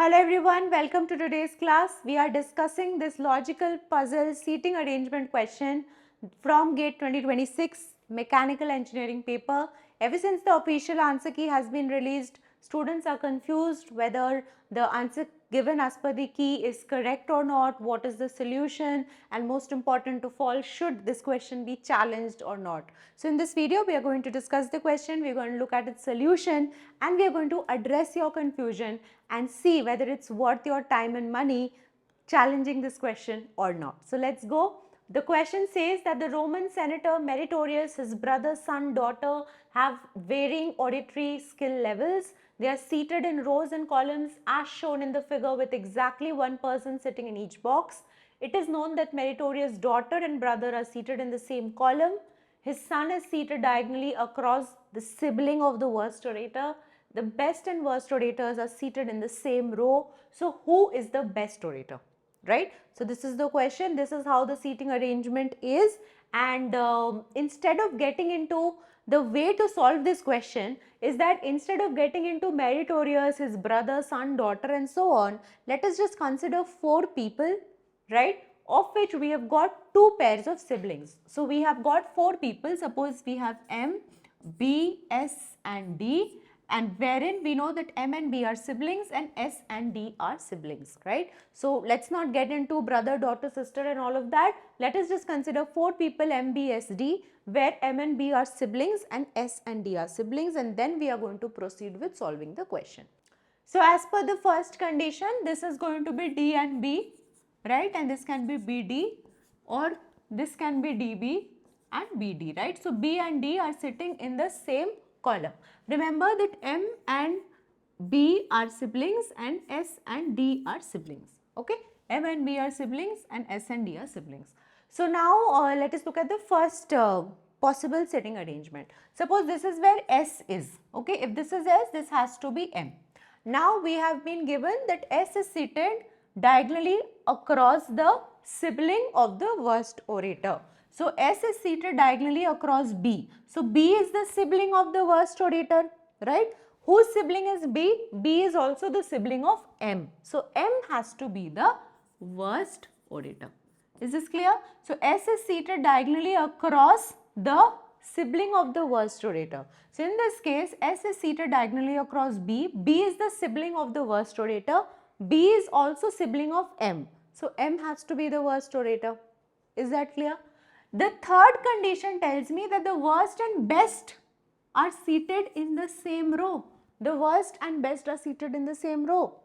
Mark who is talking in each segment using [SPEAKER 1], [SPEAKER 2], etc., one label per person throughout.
[SPEAKER 1] Hello everyone, welcome to today's class. We are discussing this logical puzzle seating arrangement question from GATE 2026 mechanical engineering paper. Ever since the official answer key has been released, students are confused whether the answer given as per the key is correct or not, what is the solution, and most important of all, should this question be challenged or not. So in this video, we are going to discuss the question, we are going to look at its solution, and we are going to address your confusion and see whether it's worth your time and money challenging this question or not. So let's go. The question says that the Roman senator Meritorius, his brother, son, daughter have varying auditory skill levels. They are seated in rows and columns as shown in the figure with exactly one person sitting in each box. It is known that Meritorius' daughter and brother are seated in the same column. His son is seated diagonally across the sibling of the worst orator. The best and worst orators are seated in the same row. So who is the best orator? Right? So this is the question. This is how the seating arrangement is. And instead of getting into the way to solve this question is that instead of getting into Meritorius, his brother, son, daughter and so on, let us just consider 4 people, right, of which we have got 2 pairs of siblings. So we have got 4 people. Suppose we have M, B, S and D, and wherein we know that M and B are siblings and S and D are siblings, right? So let's not get into brother, daughter, sister and all of that. Let us just consider 4 people M, B, S, D, where M and B are siblings and S and D are siblings, and then we are going to proceed with solving the question. So as per the first condition, this is going to be D and B, right? And this can be BD or this can be DB and BD, right? So B and D are sitting in the same column. Remember that M and B are siblings and S and D are siblings, okay? M and B are siblings and S and D are siblings. So now let us look at the first possible sitting arrangement. Suppose this is where S is, okay? If this is S, this has to be M. Now we have been given that S is seated diagonally across the sibling of the worst orator. So S is seated diagonally across B. So B is the sibling of the worst orator, right? Whose sibling is B? B is also the sibling of M. So M has to be the worst orator. Is this clear? So S is seated diagonally across the sibling of the worst orator. So in this case, S is seated diagonally across B. B is the sibling of the worst orator. B is also sibling of M. So M has to be the worst orator. Is that clear? The third condition tells me that the worst and best are seated in the same row. The worst and best are seated in the same row.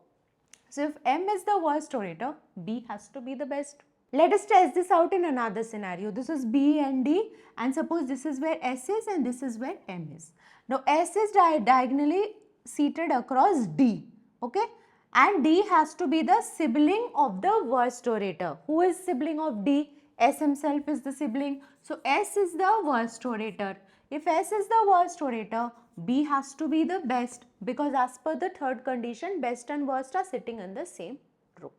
[SPEAKER 1] So if M is the worst orator, B has to be the best. Let us test this out in another scenario. This is B and D, and suppose this is where S is and this is where M is. Now S is diagonally seated across D, okay? And D has to be the sibling of the worst orator. Who is sibling of D? S himself is the sibling. So S is the worst orator. If S is the worst orator, B has to be the best, because as per the third condition, best and worst are sitting in the same row.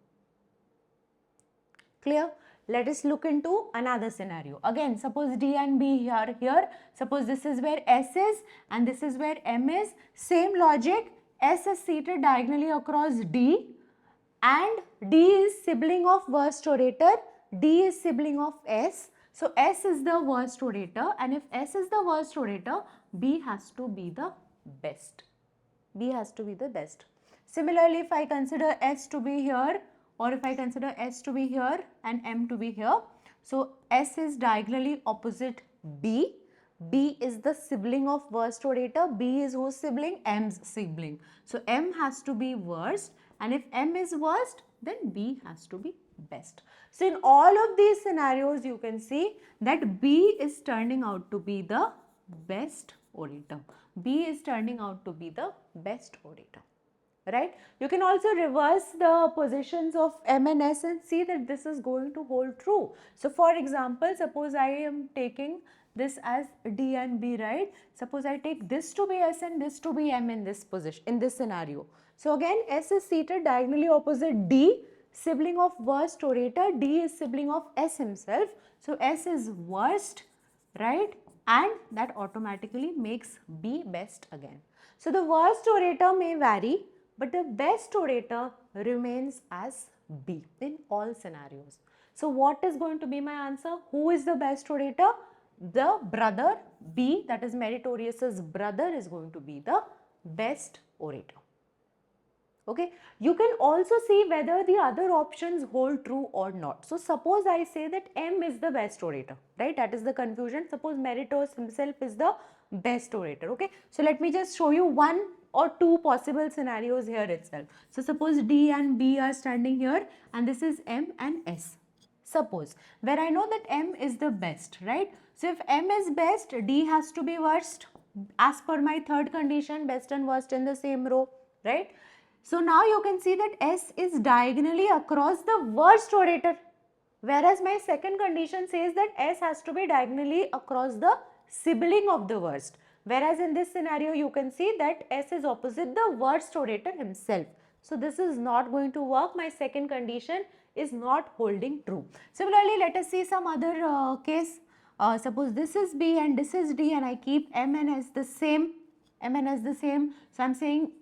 [SPEAKER 1] Clear? Let us look into another scenario. Again, suppose D and B are here. Suppose this is where S is and this is where M is. Same logic. S is seated diagonally across D and D is sibling of worst orator. D is sibling of S. So S is the worst orator, and if S is the worst orator, B has to be the best. B has to be the best. Similarly, if I consider S to be here, or if I consider S to be here and M to be here, so S is diagonally opposite B. B is the sibling of worst orator. B is whose sibling? M's sibling. So M has to be worst, and if M is worst, then B has to be best. So in all of these scenarios, you can see that B is turning out to be the best orator. B is turning out to be the best orator, right? You can also reverse the positions of M and S and see that this is going to hold true. So for example, suppose I am taking this as D and B, right? Suppose I take this to be S and this to be M in this position, in this scenario. So again, S is seated diagonally opposite D, sibling of worst orator. D is sibling of S himself. So S is worst, right? And that automatically makes B best again. So the worst orator may vary, but the best orator remains as B in all scenarios. So what is going to be my answer? Who is the best orator? The brother B, that is Meritorious' brother, is going to be the best orator. Okay, you can also see whether the other options hold true or not. So suppose I say that M is the best orator, right? That is the confusion. Suppose Meritorious himself is the best orator. Okay, so let me just show you one or two possible scenarios here itself. So suppose D and B are standing here and this is M and S. Suppose where I know that M is the best, right? So if M is best, D has to be worst as per my third condition, best and worst in the same row, right? So now you can see that S is diagonally across the worst orator, whereas my second condition says that S has to be diagonally across the sibling of the worst. Whereas in this scenario you can see that S is opposite the worst orator himself. So this is not going to work. My second condition is not holding true. Similarly, let us see some other case. Suppose this is B and this is D and I keep M and S the same. So I am saying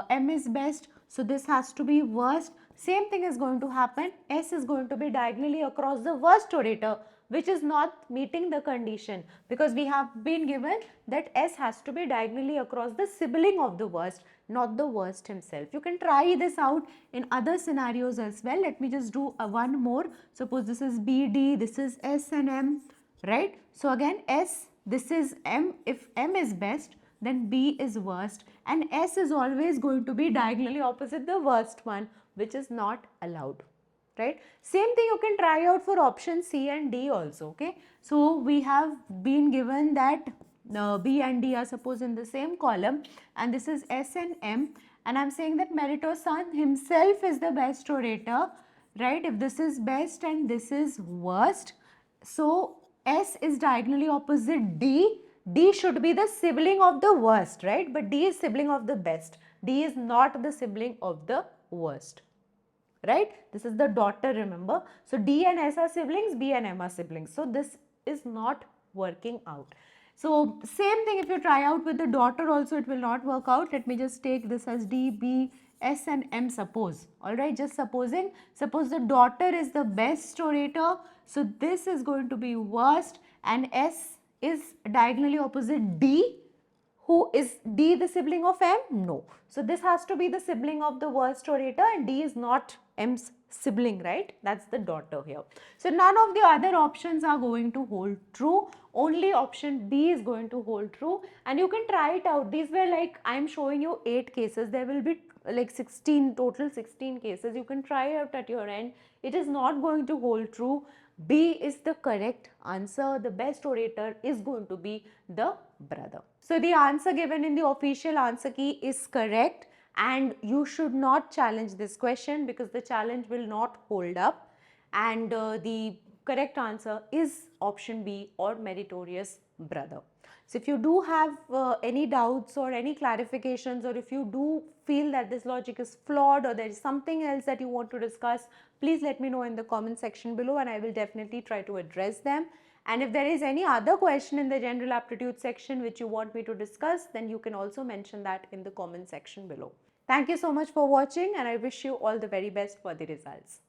[SPEAKER 1] M is best, so this has to be worst. Same thing is going to happen. S is going to be diagonally across the worst orator, which is not meeting the condition, because we have been given that S has to be diagonally across the sibling of the worst, not the worst himself. You can try this out in other scenarios as well. Let me just do one more. Suppose this is B, D, this is S and M, right? So again S, this is M. If M is best, then B is worst, and S is always going to be diagonally opposite the worst one, which is not allowed, right? Same thing you can try out for option C and D also, okay? So we have been given that B and D are supposed in the same column, and this is S and M, and I'm saying that Meritorious son himself is the best orator, right? If this is best and this is worst, so S is diagonally opposite D. D should be the sibling of the worst, right? But D is sibling of the best. D is not the sibling of the worst, right? This is the daughter, remember. So D and S are siblings, B and M are siblings. So this is not working out. So same thing if you try out with the daughter also, it will not work out. Let me just take this as D, B, S and M suppose. Alright, just supposing. Suppose the daughter is the best orator. So this is going to be worst, and S is diagonally opposite D. Who is D the sibling of M? No. So this has to be the sibling of the worst orator, and D is not M's sibling, right? That's the daughter here. So none of the other options are going to hold true. Only option B is going to hold true, and you can try it out. These were like, I'm showing you 8 cases. There will be like 16, total 16 cases. You can try out at your end. It is not going to hold true. B is the correct answer. The best orator is going to be the brother. So the answer given in the official answer key is correct, and you should not challenge this question because the challenge will not hold up, and the correct answer is option B, or Meritorious brother. So if you do have any doubts or any clarifications, or if you do feel that this logic is flawed or there is something else that you want to discuss, please let me know in the comment section below, and I will definitely try to address them. And if there is any other question in the general aptitude section which you want me to discuss, then you can also mention that in the comment section below. Thank you so much for watching, and I wish you all the very best for the results.